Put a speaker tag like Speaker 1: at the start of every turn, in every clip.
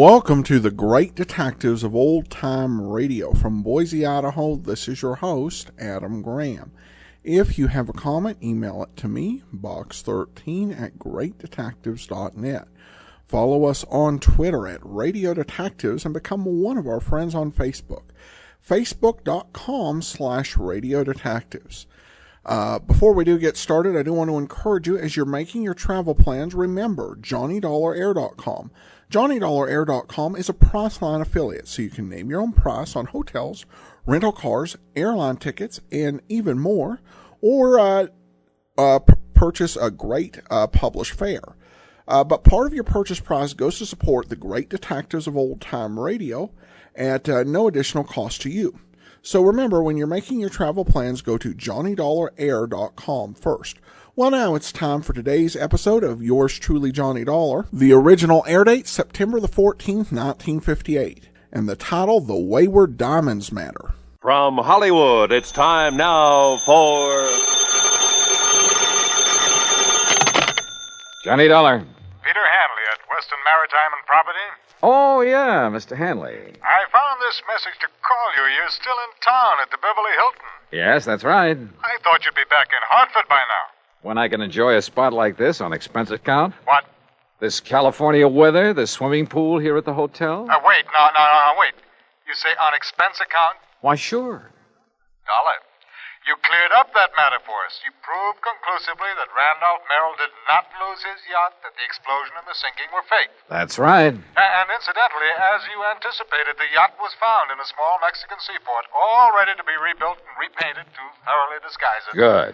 Speaker 1: Welcome to the Great Detectives of Old Time Radio. From Boise, Idaho, this is your host, Adam Graham. If you have a comment, email it to me, box13@greatdetectives.net. Follow us on Twitter at Radio Detectives and become one of our friends on Facebook, facebook.com/Radio Detectives. Before we do get started, I do want to encourage you, as you're making your travel plans, remember JohnnyDollarAir.com. JohnnyDollarAir.com is a Priceline affiliate, so you can name your own price on hotels, rental cars, airline tickets, and even more, or purchase a great published fare. But part of your purchase price goes to support the Great Detectives of Old Time Radio at no additional cost to you. So remember, when you're making your travel plans, go to JohnnyDollarAir.com first. Well, now it's time for today's episode of Yours Truly, Johnny Dollar. The original air date, September the 14th, 1958. And the title, The Wayward Diamonds Matter.
Speaker 2: From Hollywood, it's time now for...
Speaker 3: Johnny Dollar.
Speaker 4: Peter Hanley at Western Maritime and Property.
Speaker 3: Oh, yeah, Mr. Hanley.
Speaker 4: I found this message to call you. You're still in town at the Beverly Hilton.
Speaker 3: Yes, that's right.
Speaker 4: I thought you'd be back in Hartford by now.
Speaker 3: When I can enjoy a spot like this on expense account?
Speaker 4: What?
Speaker 3: This California weather, the swimming pool here at the hotel?
Speaker 4: Wait. No, wait. You say on expense account?
Speaker 3: Why, sure.
Speaker 4: Dollar, you cleared up that matter for us. You proved conclusively that Randolph Merrill did not lose his yacht, that the explosion and the sinking were fake.
Speaker 3: That's right.
Speaker 4: And incidentally, as you anticipated, the yacht was found in a small Mexican seaport, all ready to be rebuilt and repainted to thoroughly disguise it.
Speaker 3: Good.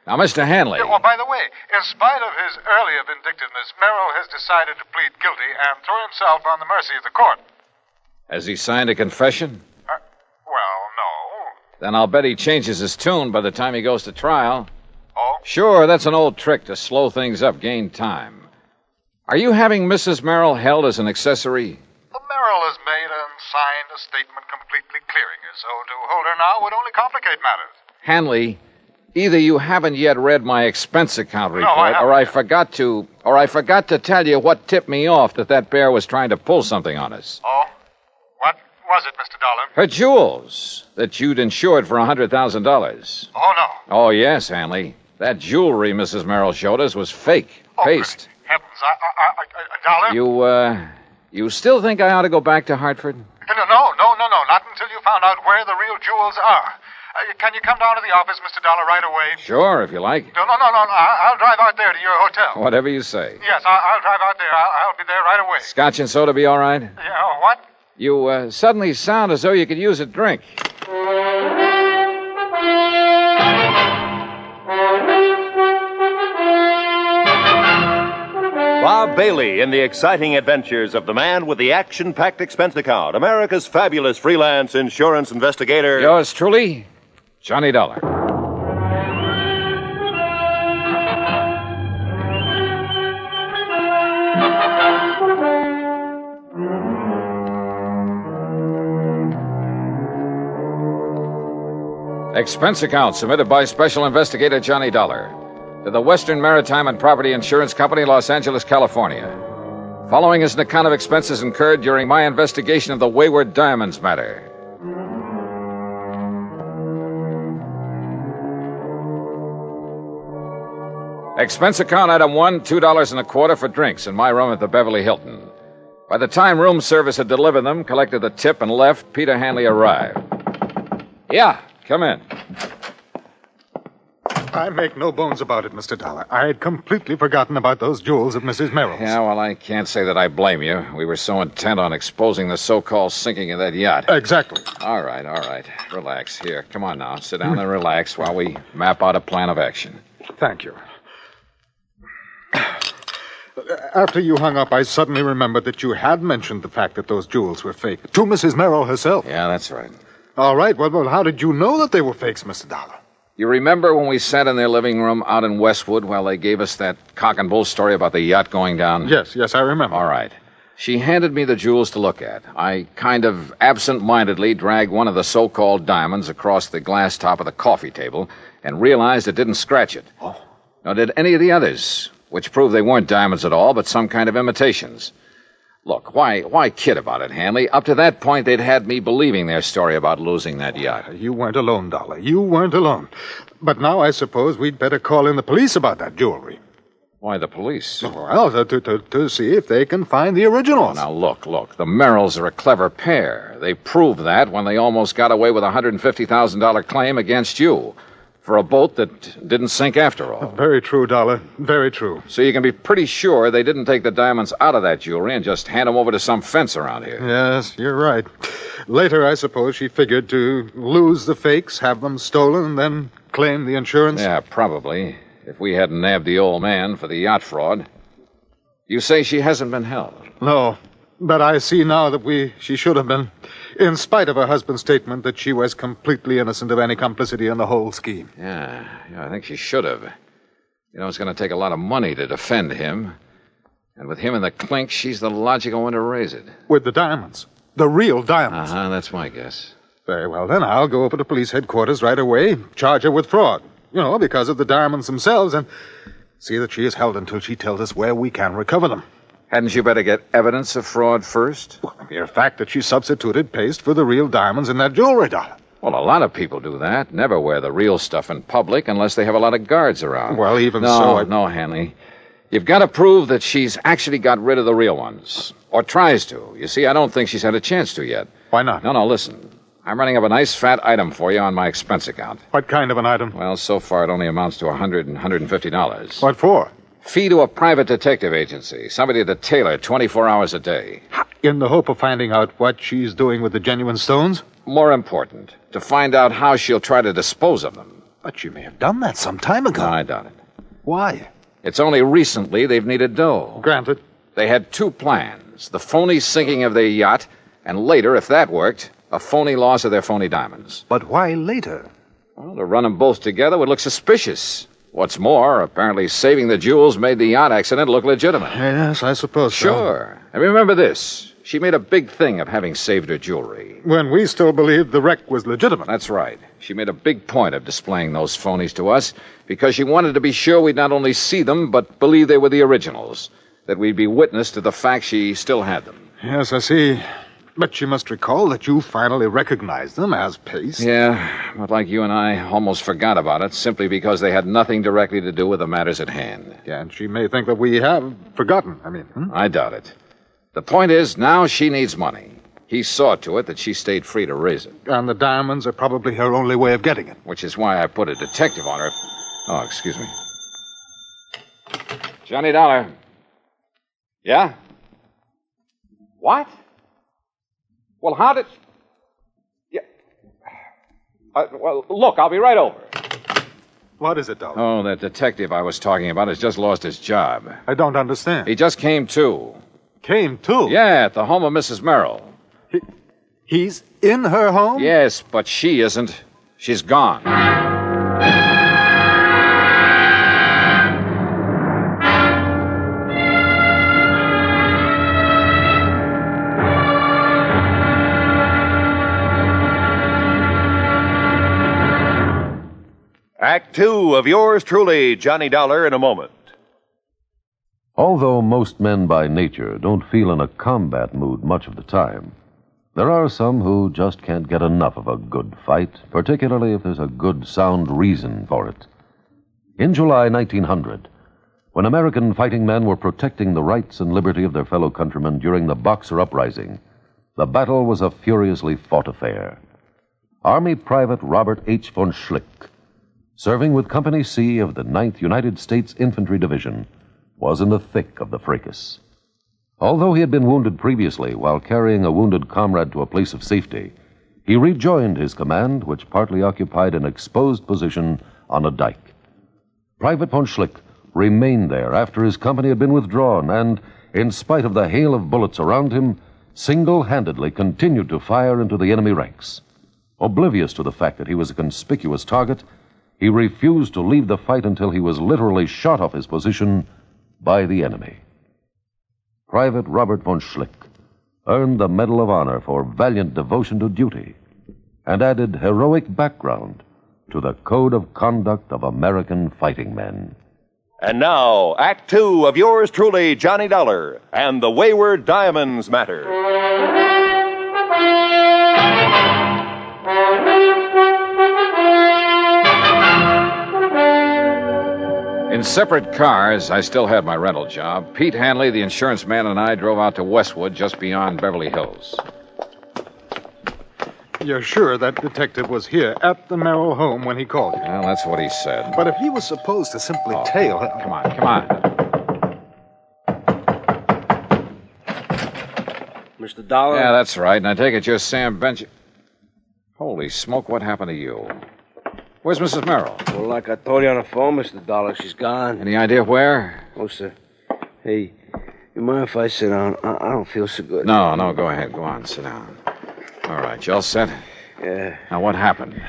Speaker 3: Now, Mr. Hanley...
Speaker 4: Oh, by the way, in spite of his earlier vindictiveness, Merrill has decided to plead guilty and throw himself on the mercy of the court.
Speaker 3: Has he signed a confession?
Speaker 4: Well, no.
Speaker 3: Then I'll bet he changes his tune by the time he goes to trial.
Speaker 4: Oh?
Speaker 3: Sure, that's an old trick to slow things up, gain time. Are you having Mrs. Merrill held as an accessory?
Speaker 4: Well, Merrill has made and signed a statement completely clearing her, so to hold her now would only complicate matters.
Speaker 3: Hanley, either you haven't yet read my expense account report,
Speaker 4: I haven't.
Speaker 3: or I forgot to tell you what tipped me off that bear was trying to pull something on us.
Speaker 4: Oh? What was it, Mr. Dollar?
Speaker 3: Her jewels that you'd insured for $100,000.
Speaker 4: Oh, no.
Speaker 3: Oh, yes, Hanley. That jewelry Mrs. Merrill showed us was fake.
Speaker 4: Oh,
Speaker 3: Paste.
Speaker 4: great heavens. Dollar?
Speaker 3: You still think I ought to go back to Hartford?
Speaker 4: No. Not until you found out where the real jewels are. Can you come down to the office, Mr. Dollar, right away?
Speaker 3: Sure, if you like.
Speaker 4: No. I'll drive out there to your hotel.
Speaker 3: Whatever you say.
Speaker 4: Yes, I'll drive out there. I'll be there right away.
Speaker 3: Scotch and soda be all right?
Speaker 4: Yeah, what?
Speaker 3: You suddenly sound as though you could use a drink.
Speaker 2: Bob Bailey in the exciting adventures of the man with the action-packed expense account, America's fabulous freelance insurance investigator.
Speaker 3: Yours truly, Johnny Dollar. Expense account submitted by Special Investigator Johnny Dollar to the Western Maritime and Property Insurance Company, Los Angeles, California. Following is an account of expenses incurred during my investigation of the Wayward Diamonds matter. Expense account item 1, $2.25 for drinks in my room at the Beverly Hilton. By the time room service had delivered them, collected the tip, and left, Peter Hanley arrived. Yeah, come in.
Speaker 4: I make no bones about it, Mr. Dollar. I had completely forgotten about those jewels of Mrs. Merrill's.
Speaker 3: Yeah, well, I can't say that I blame you. We were so intent on exposing the so-called sinking of that yacht.
Speaker 4: Exactly.
Speaker 3: All right. Relax. Here, come on now. Sit down and relax while we map out a plan of action.
Speaker 4: Thank you. After you hung up, I suddenly remembered that you had mentioned the fact that those jewels were fake to Mrs. Merrill herself.
Speaker 3: Yeah, that's right.
Speaker 4: All right. Well, how did you know that they were fakes, Mr. Dollar?
Speaker 3: You remember when we sat in their living room out in Westwood while they gave us that cock and bull story about the yacht going down?
Speaker 4: Yes, I remember.
Speaker 3: All right. She handed me the jewels to look at. I kind of absent-mindedly dragged one of the so-called diamonds across the glass top of the coffee table and realized it didn't scratch it.
Speaker 4: Oh.
Speaker 3: Nor did any of the others, which proved they weren't diamonds at all, but some kind of imitations. Look, why kid about it, Hanley? Up to that point, they'd had me believing their story about losing that yacht.
Speaker 4: You weren't alone, Dollar. You weren't alone. But now I suppose we'd better call in the police about that jewelry.
Speaker 3: Why the police?
Speaker 4: Well, to see if they can find the originals.
Speaker 3: Oh, now, look. The Merrills are a clever pair. They proved that when they almost got away with a $150,000 claim against you for a boat that didn't sink after all.
Speaker 4: Very true, Dollar. Very true.
Speaker 3: So you can be pretty sure they didn't take the diamonds out of that jewelry and just hand them over to some fence around here.
Speaker 4: Yes, you're right. Later, I suppose she figured to lose the fakes, have them stolen, and then claim the insurance.
Speaker 3: Yeah, probably. If we hadn't nabbed the old man for the yacht fraud. You say she hasn't been held?
Speaker 4: No, but I see now that she should have been, in spite of her husband's statement that she was completely innocent of any complicity in the whole scheme.
Speaker 3: Yeah, I think she should have. You know, it's going to take a lot of money to defend him. And with him in the clink, she's the logical one to raise it.
Speaker 4: With the diamonds. The real diamonds.
Speaker 3: Uh-huh, that's my guess.
Speaker 4: Very well, then I'll go over to police headquarters right away, charge her with fraud. You know, because of the diamonds themselves, and see that she is held until she tells us where we can recover them.
Speaker 3: Hadn't you better get evidence of fraud first?
Speaker 4: Well, the mere fact that she substituted paste for the real diamonds in that jewelry, Dollar.
Speaker 3: Well, a lot of people do that. Never wear the real stuff in public unless they have a lot of guards around.
Speaker 4: Well, even so...
Speaker 3: No, Hanley. You've got to prove that she's actually got rid of the real ones. Or tries to. You see, I don't think she's had a chance to yet.
Speaker 4: Why not?
Speaker 3: No, listen. I'm running up a nice fat item for you on my expense account.
Speaker 4: What kind of an item?
Speaker 3: Well, so far it only amounts to $150.
Speaker 4: What for?
Speaker 3: Fee to a private detective agency. Somebody to tailor 24 hours a day.
Speaker 4: In the hope of finding out what she's doing with the genuine stones?
Speaker 3: More important, to find out how she'll try to dispose of them.
Speaker 4: But she may have done that some time ago.
Speaker 3: No, I doubt it.
Speaker 4: Why?
Speaker 3: It's only recently they've needed dough.
Speaker 4: Granted.
Speaker 3: They had two plans. The phony sinking of their yacht, and later, if that worked, a phony loss of their phony diamonds.
Speaker 4: But why later?
Speaker 3: Well, to run them both together would look suspicious. What's more, apparently saving the jewels made the yacht accident look legitimate.
Speaker 4: Yes, I suppose so.
Speaker 3: Sure. And remember this. She made a big thing of having saved her jewelry.
Speaker 4: When we still believed the wreck was legitimate.
Speaker 3: That's right. She made a big point of displaying those phonies to us because she wanted to be sure we'd not only see them, but believe they were the originals. That we'd be witness to the fact she still had them.
Speaker 4: Yes, I see. But you must recall that you finally recognized them as paste.
Speaker 3: Yeah, but like you and I almost forgot about it simply because they had nothing directly to do with the matters at hand.
Speaker 4: Yeah, and she may think that we have forgotten.
Speaker 3: I doubt it. The point is, now she needs money. He saw to it that she stayed free to raise it.
Speaker 4: And the diamonds are probably her only way of getting it.
Speaker 3: Which is why I put a detective on her. Oh, excuse me. Johnny Dollar. Yeah? What? Well, how did... Yeah. Well, look, I'll be right over.
Speaker 4: What is it, Dollar?
Speaker 3: Oh, that detective I was talking about has just lost his job.
Speaker 4: I don't understand.
Speaker 3: He just came to.
Speaker 4: Came to?
Speaker 3: Yeah, at the home of Mrs. Merrill.
Speaker 4: He's in her home?
Speaker 3: Yes, but she isn't. She's gone.
Speaker 2: Act two of yours truly, Johnny Dollar, in a moment.
Speaker 5: Although most men by nature don't feel in a combat mood much of the time, there are some who just can't get enough of a good fight, particularly if there's a good, sound reason for it. In July 1900, when American fighting men were protecting the rights and liberty of their fellow countrymen during the Boxer Uprising, the battle was a furiously fought affair. Army Private Robert H. von Schlick, serving with Company C of the 9th United States Infantry Division, was in the thick of the fracas. Although he had been wounded previously while carrying a wounded comrade to a place of safety, he rejoined his command, which partly occupied an exposed position on a dike. Private von Schlick remained there after his company had been withdrawn and, in spite of the hail of bullets around him, single-handedly continued to fire into the enemy ranks. Oblivious to the fact that he was a conspicuous target, he refused to leave the fight until he was literally shot off his position by the enemy. Private Robert von Schlick earned the Medal of Honor for valiant devotion to duty and added heroic background to the code of conduct of American fighting men.
Speaker 2: And now, Act Two of yours truly, Johnny Dollar, and the Wayward Diamonds Matter.
Speaker 3: In separate cars, I still had my rental job. Pete Hanley, the insurance man, and I drove out to Westwood, just beyond Beverly Hills.
Speaker 4: You're sure that detective was here at the Merrill home when he called you?
Speaker 3: Well, that's what he said.
Speaker 4: But if he was supposed to simply tail...
Speaker 3: Come on.
Speaker 6: Mr. Dollar?
Speaker 3: Yeah, that's right. And I take it you're Sam Bench... Holy smoke, what happened to you? Where's Mrs. Merrill?
Speaker 6: Well, like I told you on the phone, Mr. Dollar, she's gone.
Speaker 3: Any idea where?
Speaker 6: Oh, sir. Hey, you mind if I sit down? I don't feel so good.
Speaker 3: No, go ahead. Go on, sit down. All right, you all set?
Speaker 6: Yeah.
Speaker 3: Now, what happened?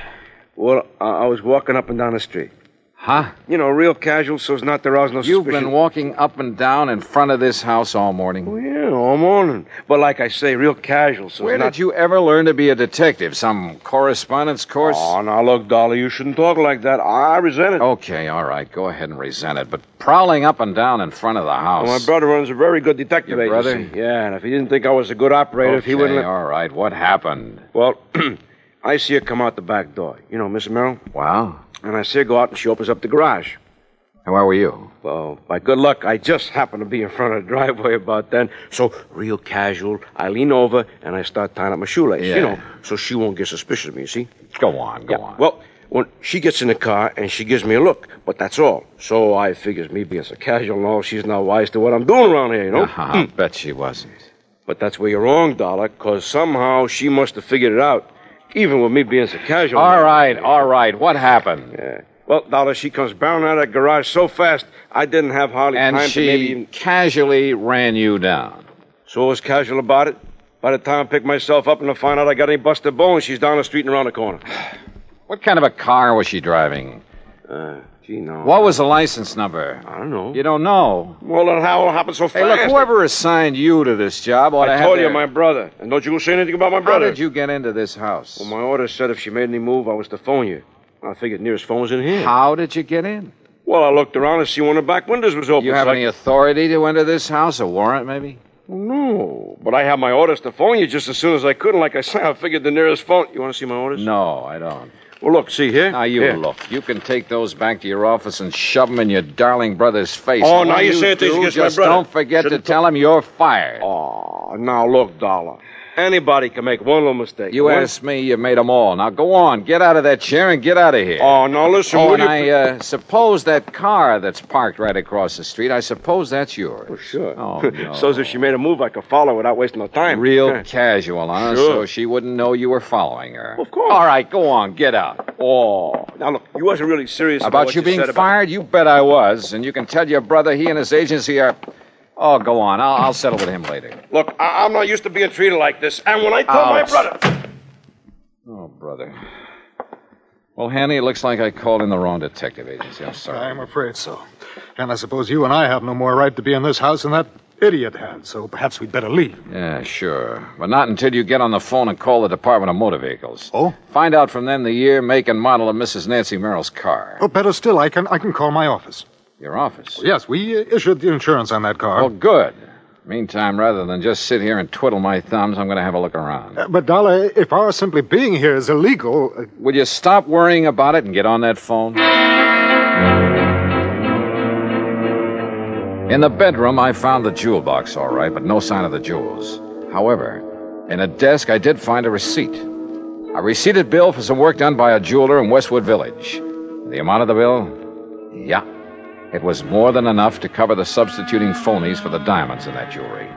Speaker 6: Well, I was walking up and down the street.
Speaker 3: Huh?
Speaker 6: You know, real casual, so as not to arouse no suspicion.
Speaker 3: You've been walking up and down in front of this house all morning?
Speaker 6: Oh, yeah, all morning. But like I say, real casual, so
Speaker 3: Where
Speaker 6: as not...
Speaker 3: did you ever learn to be a detective? Some correspondence course?
Speaker 6: Oh, now look, Dollar, you shouldn't talk like that. I resent it.
Speaker 3: Okay, all right, go ahead and resent it. But prowling up and down in front of the house...
Speaker 6: Well, my brother runs a very good detective
Speaker 3: Your brother?
Speaker 6: agency. Yeah, and if he didn't think I was a good operator, if he wouldn't... let...
Speaker 3: all right, what happened?
Speaker 6: Well, I see her come out the back door. You know, Miss Merrill?
Speaker 3: Wow.
Speaker 6: And I see her go out and she opens up the garage.
Speaker 3: And where were you?
Speaker 6: Well, by good luck, I just happened to be in front of the driveway about then. So, real casual, I lean over and I start tying up my shoelace,
Speaker 3: Yeah.
Speaker 6: you know, so she won't get suspicious of me, you see?
Speaker 3: Go on.
Speaker 6: Well, when she gets in the car and she gives me a look, but that's all. So I figures me being so casual and all, she's not wise to what I'm doing around here, you know?
Speaker 3: I bet she wasn't.
Speaker 6: But that's where you're wrong, Dollar, because somehow she must have figured it out, even with me being so casual.
Speaker 3: All right, what happened?
Speaker 6: Yeah. Well, Dollar, she comes barreling out of that garage so fast, I didn't have hardly
Speaker 3: And
Speaker 6: time to maybe
Speaker 3: she
Speaker 6: even...
Speaker 3: casually ran you down.
Speaker 6: So I was casual about it. By the time I pick myself up and I find out I got any busted bones, she's down the street and around the corner.
Speaker 3: What kind of a car was she driving?
Speaker 6: Gee, no.
Speaker 3: What was the license number?
Speaker 6: I don't know.
Speaker 3: You don't know?
Speaker 6: Well, then how it happened so fast?
Speaker 3: Hey, look, whoever assigned you to this job ought to have
Speaker 6: I told you,
Speaker 3: their...
Speaker 6: my brother. And don't you say anything about my brother.
Speaker 3: How did you get into this house?
Speaker 6: Well, my order said if she made any move, I was to phone you. I figured nearest phone was in here.
Speaker 3: How did you get in?
Speaker 6: Well, I looked around to see one of the back windows was open.
Speaker 3: Do you have any authority to enter this house? A warrant, maybe?
Speaker 6: No, but I have my orders to phone you just as soon as I could, and like I say, I figured the nearest phone... You want to see my orders?
Speaker 3: No, I don't.
Speaker 6: Well, look, see here.
Speaker 3: Now, you
Speaker 6: here.
Speaker 3: look. You can take those back to your office and shove them in your darling brother's face.
Speaker 6: Oh,
Speaker 3: And
Speaker 6: now
Speaker 3: when
Speaker 6: you say things
Speaker 3: do,
Speaker 6: against my
Speaker 3: just
Speaker 6: brother.
Speaker 3: don't forget
Speaker 6: Shouldn't
Speaker 3: to tell him you're fired.
Speaker 6: Oh, now look, Dollar. Anybody can make one little mistake.
Speaker 3: You asked me, you made them all. Now, go on. Get out of that chair and get out of here.
Speaker 6: Oh, now listen,
Speaker 3: Oh,
Speaker 6: will
Speaker 3: and
Speaker 6: you...
Speaker 3: I suppose that car that's parked right across the street, I suppose that's yours.
Speaker 6: Well, sure.
Speaker 3: Oh, no.
Speaker 6: So as if she made a move, I could follow without wasting no time.
Speaker 3: Real casual, huh?
Speaker 6: Sure.
Speaker 3: So she wouldn't know you were following her.
Speaker 6: Of course.
Speaker 3: All right, go on. Get out.
Speaker 6: Oh. Now, look, you wasn't really serious
Speaker 3: About
Speaker 6: what
Speaker 3: you being
Speaker 6: said
Speaker 3: fired? You bet I was. And you can tell your brother he and his agency are... Oh, go on. I'll settle with him later.
Speaker 6: Look, I'm not used to being treated like this. And when I told my
Speaker 3: Ouch.
Speaker 6: brother...
Speaker 3: Oh, brother. Well, Hanny, it looks like I called in the wrong detective agency. I'm sorry.
Speaker 4: I'm afraid so. And I suppose you and I have no more right to be in this house than that idiot had, so perhaps we'd better leave.
Speaker 3: Yeah, sure. But not until you get on the phone and call the Department of Motor Vehicles.
Speaker 4: Oh?
Speaker 3: Find out from them the year, make, and model of Mrs. Nancy Merrill's car.
Speaker 4: Oh, better still, I can call my office.
Speaker 3: Your office?
Speaker 4: Yes, we issued the insurance on that car.
Speaker 3: Well, good. Meantime, rather than just sit here and twiddle my thumbs, I'm going to have a look around.
Speaker 4: But, Dollar, if our simply being here is illegal...
Speaker 3: Will you stop worrying about it and get on that phone? In the bedroom, I found the jewel box, all right, but no sign of the jewels. However, in a desk, I did find a receipt. A receipted bill for some work done by a jeweler in Westwood Village. The amount of the bill? Yeah. It was more than enough to cover the substituting phonies for the diamonds in that jewelry.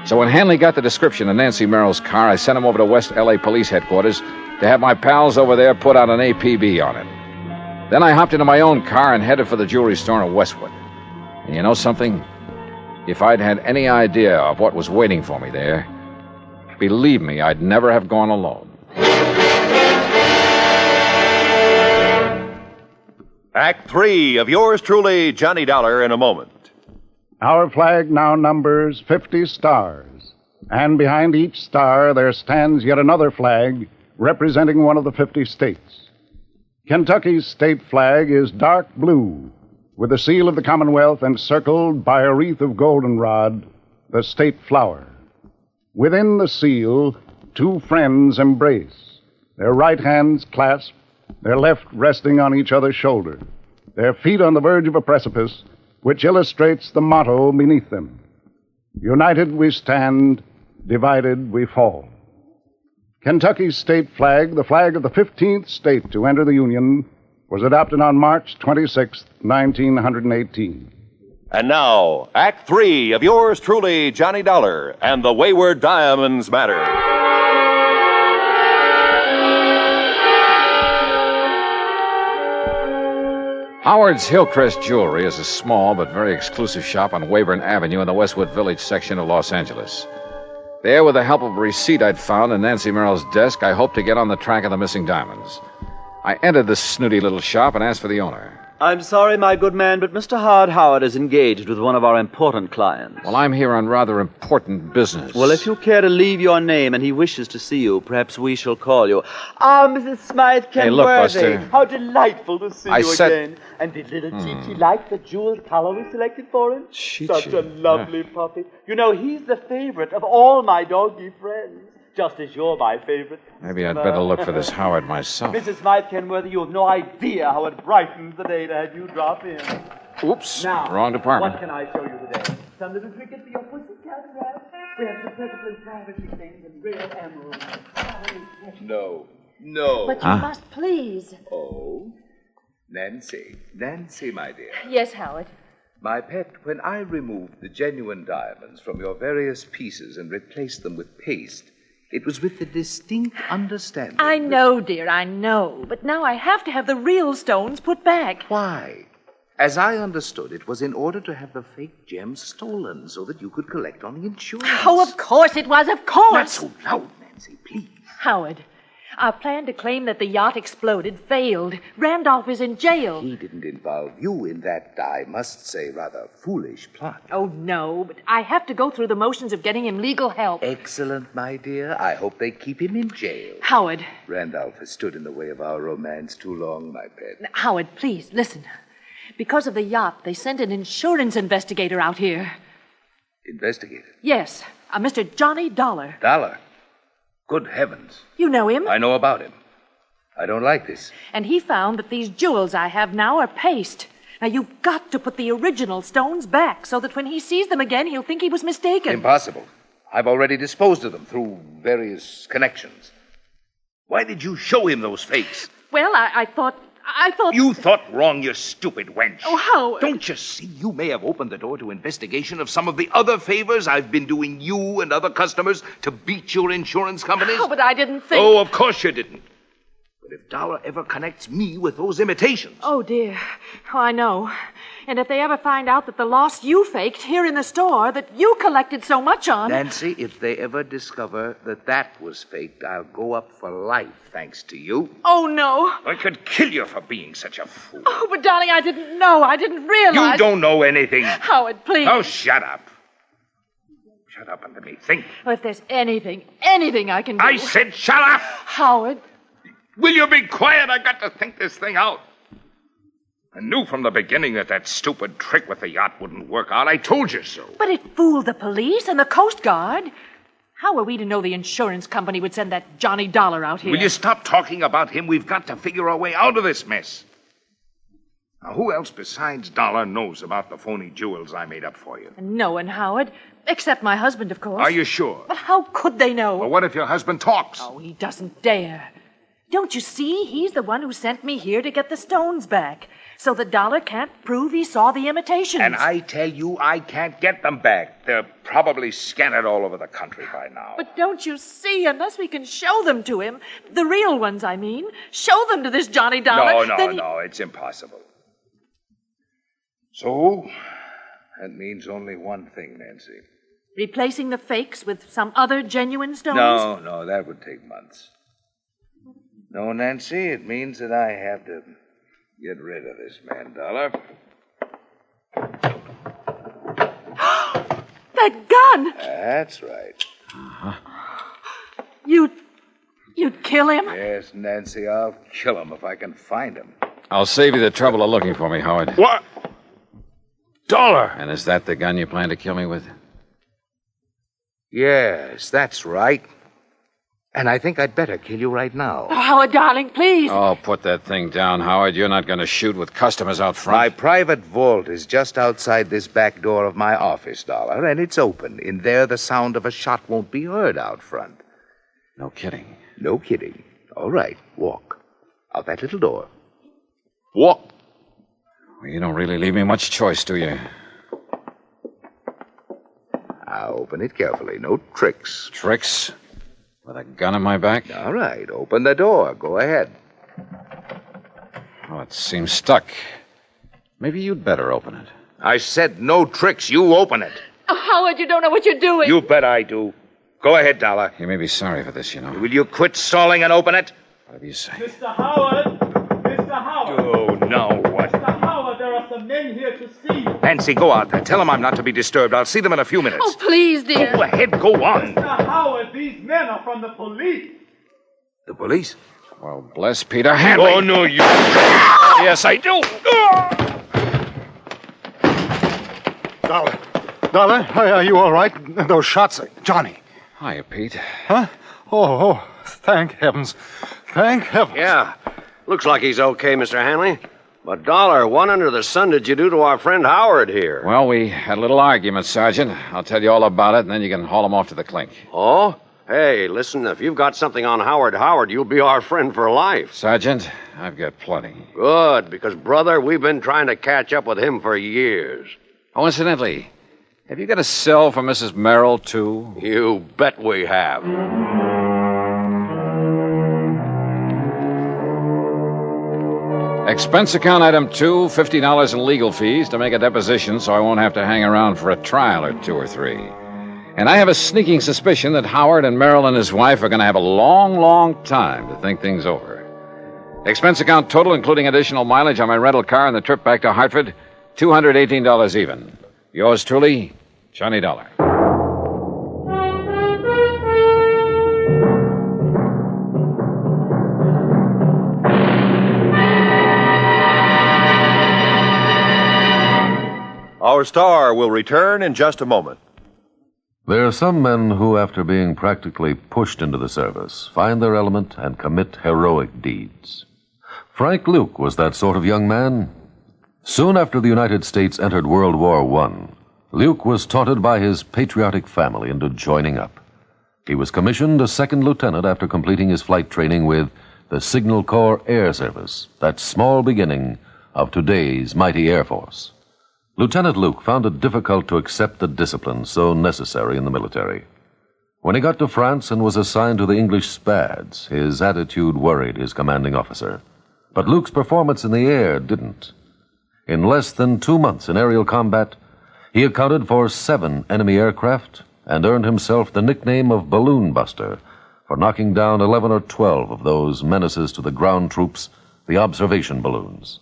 Speaker 3: So when Hanley got the description of Nancy Merrill's car, I sent him over to West L.A. Police Headquarters to have my pals over there put out an APB on it. Then I hopped into my own car and headed for the jewelry store in Westwood. And you know something? If I'd had any idea of what was waiting for me there, believe me, I'd never have gone alone.
Speaker 2: Act Three of yours truly, Johnny Dollar, in a moment.
Speaker 7: Our flag now numbers 50 stars, and behind each star there stands yet another flag representing one of the 50 states. Kentucky's state flag is dark blue, with the seal of the Commonwealth encircled by a wreath of goldenrod, the state flower. Within the seal, two friends embrace, their right hands clasped, their left resting on each other's shoulder, their feet on the verge of a precipice, which illustrates the motto beneath them: United we stand, divided we fall. Kentucky's state flag, the flag of the 15th state to enter the Union, was adopted on March 26, 1918.
Speaker 2: And now, Act 3 of yours truly, Johnny Dollar, and the Wayward Diamonds Matter.
Speaker 3: Howard's Hillcrest Jewelry is a small but very exclusive shop on Weyburn Avenue in the Westwood Village section of Los Angeles. There, with the help of a receipt I'd found in Nancy Merrill's desk, I hoped to get on the track of the missing diamonds. I entered this snooty little shop and asked for the owner.
Speaker 8: I'm sorry, my good man, but Mr. Howard is engaged with one of our important clients.
Speaker 3: Well, I'm here on rather important business.
Speaker 8: Well, if you care to leave your name and he wishes to see you, perhaps we shall call you. Ah, Mrs. Smythe Kenworthy.
Speaker 3: Hey, look, Buster.
Speaker 8: How delightful to see you
Speaker 3: said...
Speaker 8: again. And did little Chi-Chi like the jeweled collar we selected for him?
Speaker 3: Chi-Chi.
Speaker 8: Such a lovely puppy. You know, he's the favorite of all my doggy friends. Just as you're my favorite.
Speaker 3: Maybe I'd better look for this Howard myself.
Speaker 8: Mrs. Smythe Kenworthy, you have no idea how it brightens the day to have you drop in.
Speaker 3: Oops,
Speaker 8: Now,
Speaker 3: wrong department.
Speaker 8: What can I show you today? Some little trinket for your pussycat, perhaps? We have some perfectly privacy things and real emeralds.
Speaker 9: No.
Speaker 10: But you must, please.
Speaker 9: Oh, Nancy, my dear.
Speaker 10: Yes, Howard.
Speaker 9: My pet, when I removed the genuine diamonds from your various pieces and replaced them with paste, it was with the distinct understanding...
Speaker 10: I know, dear, I know. But now I have to have the real stones put back.
Speaker 9: Why? As I understood, it was in order to have the fake gems stolen so that you could collect on the insurance.
Speaker 10: Oh, of course it was, of course.
Speaker 9: Not so loud, Nancy, please.
Speaker 10: Howard, our plan to claim that the yacht exploded failed. Randolph is in jail.
Speaker 9: He didn't involve you in that, I must say, rather foolish plot.
Speaker 10: Oh, no, but I have to go through the motions of getting him legal help.
Speaker 9: Excellent, my dear. I hope they keep him in jail.
Speaker 10: Howard.
Speaker 9: Randolph has stood in the way of our romance too long, my pet.
Speaker 10: Howard, please, listen. Because of the yacht, they sent an insurance investigator out here.
Speaker 9: Investigator?
Speaker 10: Yes, a Mr. Johnny Dollar.
Speaker 9: Dollar? Good heavens.
Speaker 10: You know him?
Speaker 9: I know about him. I don't like this.
Speaker 10: And he found that these jewels I have now are paste. Now, you've got to put the original stones back so that when he sees them again, he'll think he was mistaken.
Speaker 9: Impossible. I've already disposed of them through various connections. Why did you show him those fakes?
Speaker 10: Well, I thought...
Speaker 9: You thought wrong, you stupid wench.
Speaker 10: Oh, Howard.
Speaker 9: Don't you see you may have opened the door to investigation of some of the other favors I've been doing you and other customers to beat your insurance companies?
Speaker 10: Oh, but I didn't think...
Speaker 9: Oh, of course you didn't. But if Dollar ever connects me with those imitations...
Speaker 10: Oh, dear. Oh, I know. And if they ever find out that the loss you faked here in the store that you collected so much on...
Speaker 9: Nancy, if they ever discover that was faked, I'll go up for life, thanks to you.
Speaker 10: Oh, no.
Speaker 9: I could kill you for being such a fool.
Speaker 10: Oh, but darling, I didn't know. I didn't realize...
Speaker 9: You don't know anything.
Speaker 10: Howard, please.
Speaker 9: Oh, shut up. Shut up and let me think.
Speaker 10: Oh, if there's anything I can do...
Speaker 9: I said shut up!
Speaker 10: Howard.
Speaker 9: Will you be quiet? I've got to think this thing out. I knew from the beginning that stupid trick with the yacht wouldn't work out. I told you so.
Speaker 10: But it fooled the police and the Coast Guard. How were we to know the insurance company would send that Johnny Dollar out here?
Speaker 9: Will you stop talking about him? We've got to figure our way out of this mess. Now, who else besides Dollar knows about the phony jewels I made up for you?
Speaker 10: No one, Howard. Except my husband, of course.
Speaker 9: Are you sure?
Speaker 10: But how could they know?
Speaker 9: Well, what if your husband talks?
Speaker 10: Oh, he doesn't dare. Don't you see? He's the one who sent me here to get the stones back. So the Dollar can't prove he saw the imitations.
Speaker 9: And I tell you, I can't get them back. They're probably scattered all over the country by now.
Speaker 10: But don't you see? Unless we can show them to him, the real ones, I mean, show them to this Johnny Dollar.
Speaker 9: No, it's impossible. So, that means only one thing, Nancy.
Speaker 10: Replacing the fakes with some other genuine stones?
Speaker 9: No, that would take months. No, Nancy, it means that I have to get rid of this man, Dollar.
Speaker 10: That gun!
Speaker 9: That's right.
Speaker 10: You'd kill him?
Speaker 9: Yes, Nancy, I'll kill him if I can find him.
Speaker 3: I'll save you the trouble of looking for me, Howard.
Speaker 9: What?
Speaker 6: Dollar!
Speaker 3: And is that the gun you plan to kill me with?
Speaker 9: Yes, that's right. And I think I'd better kill you right now.
Speaker 10: Oh, Howard, darling, please.
Speaker 3: Oh, put that thing down, Howard. You're not going to shoot with customers out front.
Speaker 9: My private vault is just outside this back door of my office, Dollar, and it's open. In there, the sound of a shot won't be heard out front.
Speaker 3: No kidding.
Speaker 9: No kidding. All right, walk. Out that little door.
Speaker 3: Walk. Well, you don't really leave me much choice, do you?
Speaker 9: Now, open it carefully. No tricks.
Speaker 3: Tricks? With a gun in my back?
Speaker 9: All right, open the door. Go ahead.
Speaker 3: Oh, it seems stuck. Maybe you'd better open it.
Speaker 9: I said no tricks. You open it.
Speaker 10: Oh, Howard, you don't know what you're doing.
Speaker 9: You bet I do. Go ahead, Dollar.
Speaker 3: You may be sorry for this, you know.
Speaker 9: Will you quit stalling and open it?
Speaker 3: Whatever you say.
Speaker 8: Mr. Howard! Mr. Howard!
Speaker 9: Oh, now what?
Speaker 8: Mr. Howard, there are some men here to see you.
Speaker 9: Nancy, go out there. Tell them I'm not to be disturbed. I'll see them in a few minutes.
Speaker 10: Oh, please, dear.
Speaker 9: Go ahead. Go on.
Speaker 8: Mr. Howard, these men are from the police.
Speaker 9: The police?
Speaker 3: Well, bless Peter Hanley.
Speaker 9: Oh, no, you...
Speaker 3: Yes, I do.
Speaker 4: Dollar, are you all right? Those shots... Johnny.
Speaker 3: Hiya, Pete.
Speaker 4: Huh? Oh, thank heavens. Thank heavens.
Speaker 6: Yeah. Looks like he's okay, Mr. Hanley. But, Dollar, what under the sun did you do to our friend Howard here?
Speaker 3: Well, we had a little argument, Sergeant. I'll tell you all about it, and then you can haul him off to the clink.
Speaker 6: Oh? Hey, listen, if you've got something on Howard, you'll be our friend for life.
Speaker 3: Sergeant, I've got plenty.
Speaker 6: Good, because, brother, we've been trying to catch up with him for years.
Speaker 3: Oh, incidentally, have you got a cell for Mrs. Merrill, too?
Speaker 6: You bet we have.
Speaker 3: Expense account item 2, $50 in legal fees to make a deposition so I won't have to hang around for a trial or 2 or 3. And I have a sneaking suspicion that Howard and Merrill and his wife are going to have a long, long time to think things over. Expense account total, including additional mileage on my rental car and the trip back to Hartford, $218 even. Yours truly, Johnny Dollar.
Speaker 2: Our star will return in just a moment.
Speaker 5: There are some men who, after being practically pushed into the service, find their element and commit heroic deeds. Frank Luke was that sort of young man. Soon after the United States entered World War I, Luke was taunted by his patriotic family into joining up. He was commissioned a second lieutenant after completing his flight training with the Signal Corps Air Service, that small beginning of today's mighty Air Force. Lieutenant Luke found it difficult to accept the discipline so necessary in the military. When he got to France and was assigned to the English Spads, his attitude worried his commanding officer. But Luke's performance in the air didn't. In less than 2 months in aerial combat, he accounted for 7 enemy aircraft and earned himself the nickname of Balloon Buster for knocking down 11 or 12 of those menaces to the ground troops, the observation balloons.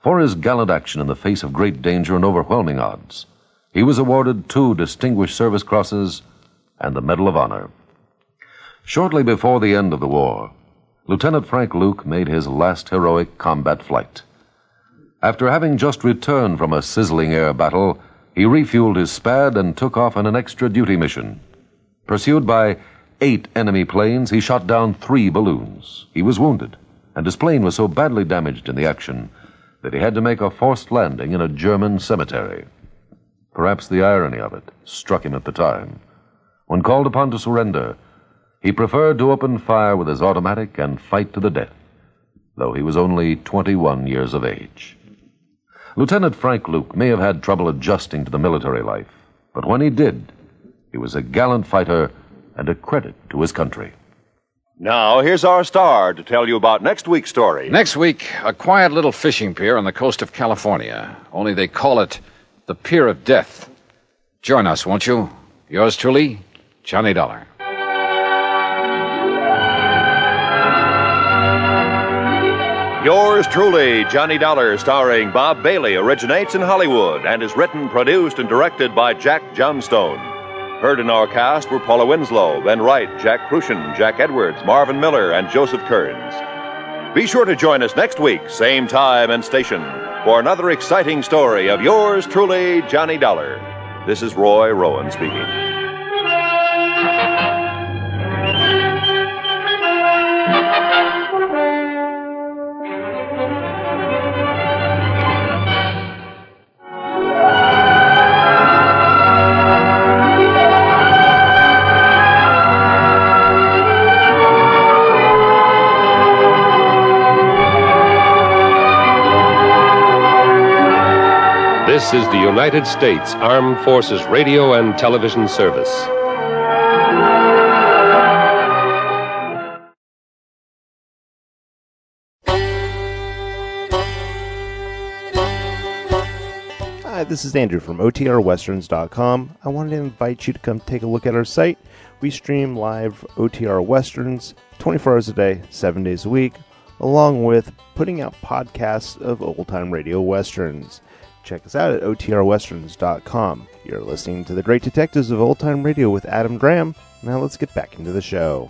Speaker 5: For his gallant action in the face of great danger and overwhelming odds, he was awarded 2 Distinguished Service Crosses and the Medal of Honor. Shortly before the end of the war, Lieutenant Frank Luke made his last heroic combat flight. After having just returned from a sizzling air battle, he refueled his Spad and took off on an extra duty mission. Pursued by 8 enemy planes, he shot down 3 balloons. He was wounded, and his plane was so badly damaged in the action that he had to make a forced landing in a German cemetery. Perhaps the irony of it struck him at the time. When called upon to surrender, he preferred to open fire with his automatic and fight to the death, though he was only 21 years of age. Lieutenant Frank Luke may have had trouble adjusting to the military life, but when he did, he was a gallant fighter and a credit to his country.
Speaker 2: Now, here's our star to tell you about next week's story.
Speaker 3: Next week, a quiet little fishing pier on the coast of California. Only they call it the Pier of Death. Join us, won't you? Yours truly, Johnny Dollar.
Speaker 2: Yours truly, Johnny Dollar, starring Bob Bailey, originates in Hollywood and is written, produced, and directed by Jack Johnstone. Heard in our cast were Paula Winslow, Ben Wright, Jack Crucian, Jack Edwards, Marvin Miller, and Joseph Kearns. Be sure to join us next week, same time and station, for another exciting story of yours truly, Johnny Dollar. This is Roy Rowan speaking.
Speaker 11: This is the United States Armed Forces Radio and Television Service.
Speaker 12: Hi, this is Andrew from OTRWesterns.com. I wanted to invite you to come take a look at our site. We stream live OTR Westerns 24 hours a day, 7 days a week, along with putting out podcasts of old-time radio westerns. Check us out at OTRWesterns.com. You're listening to The Great Detectives of Old Time Radio with Adam Graham. Now let's get back into the show.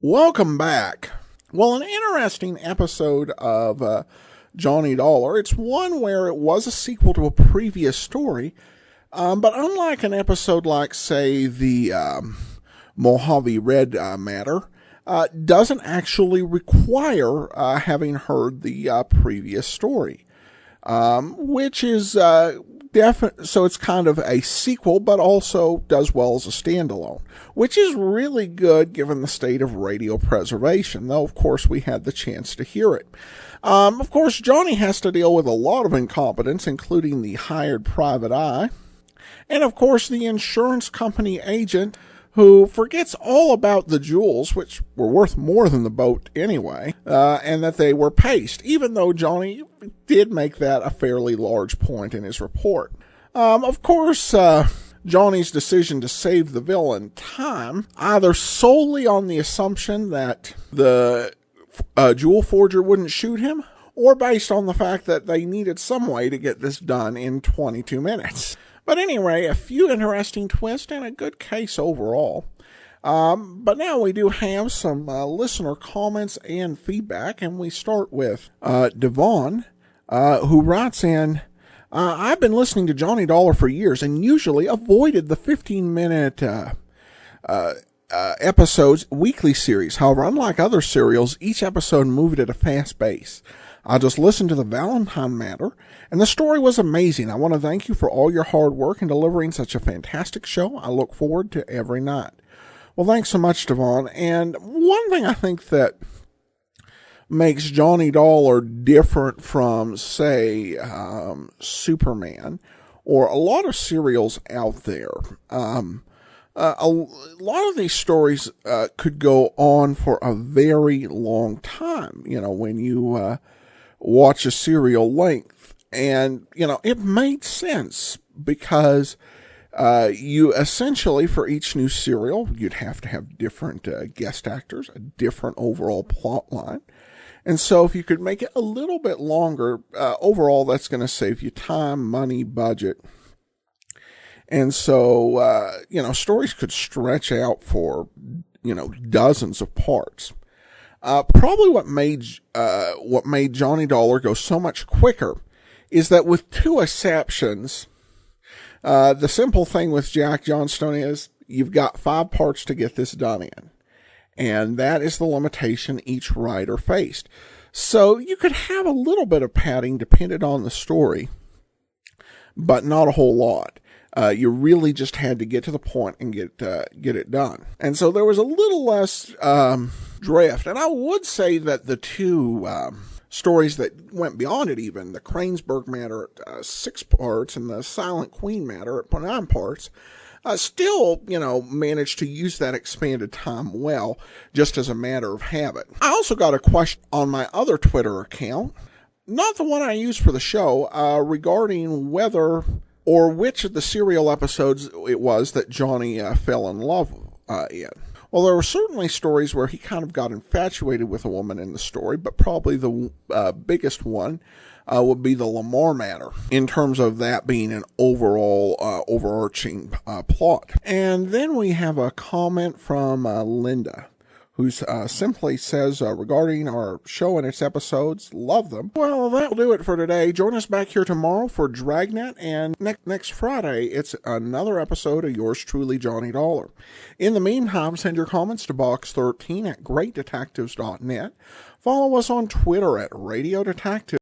Speaker 1: Welcome back. Well, an interesting episode of Johnny Dollar. It's one where it was a sequel to a previous story, but unlike an episode like, say, the Mojave Red matter, doesn't actually require having heard the previous story, which is definite. So it's kind of a sequel, but also does well as a standalone, which is really good given the state of radio preservation, though, of course, we had the chance to hear it. Of course, Johnny has to deal with a lot of incompetence, including the hired private eye, and, of course, the insurance company agent who forgets all about the jewels, which were worth more than the boat anyway, and that they were paste, even though Johnny did make that a fairly large point in his report. Of course, Johnny's decision to save the villain time, either solely on the assumption that the jewel forger wouldn't shoot him, or based on the fact that they needed some way to get this done in 22 minutes. But anyway, a few interesting twists and a good case overall. But now we do have some listener comments and feedback, and we start with Devon, who writes in, I've been listening to Johnny Dollar for years and usually avoided the 15-minute episodes weekly series. However, unlike other serials, each episode moved at a fast pace. I just listened to the Valentine matter, and the story was amazing. I want to thank you for all your hard work in delivering such a fantastic show. I look forward to every night. Well, thanks so much, Devon. And one thing I think that makes Johnny Dollar different from, say, Superman, or a lot of serials out there, a lot of these stories could go on for a very long time, when you watch a serial length. And, it made sense because you essentially, for each new serial, you'd have to have different guest actors, a different overall plot line. And so if you could make it a little bit longer, overall, that's going to save you time, money, budget. And so, stories could stretch out for, dozens of parts. Probably what made Johnny Dollar go so much quicker is that with two exceptions, the simple thing with Jack Johnstone is you've got 5 parts to get this done in. And that is the limitation each writer faced. So you could have a little bit of padding depending on the story, but not a whole lot. You really just had to get to the point and get it done. And so there was a little less drift. And I would say that the two stories that went beyond it even, the Cranesburg matter at 6 parts and the Silent Queen matter at 9 parts, still, managed to use that expanded time well, just as a matter of habit. I also got a question on my other Twitter account, not the one I use for the show, regarding whether or which of the serial episodes it was that Johnny fell in love in. Well, there were certainly stories where he kind of got infatuated with a woman in the story, but probably the biggest one would be the Lamar matter, in terms of that being an overall overarching plot. And then we have a comment from Linda, who simply says regarding our show and its episodes, love them. Well, that'll do it for today. Join us back here tomorrow for Dragnet, and next Friday, it's another episode of yours truly, Johnny Dollar. In the meantime, send your comments to box13 at greatdetectives.net. Follow us on Twitter at Radio Detective.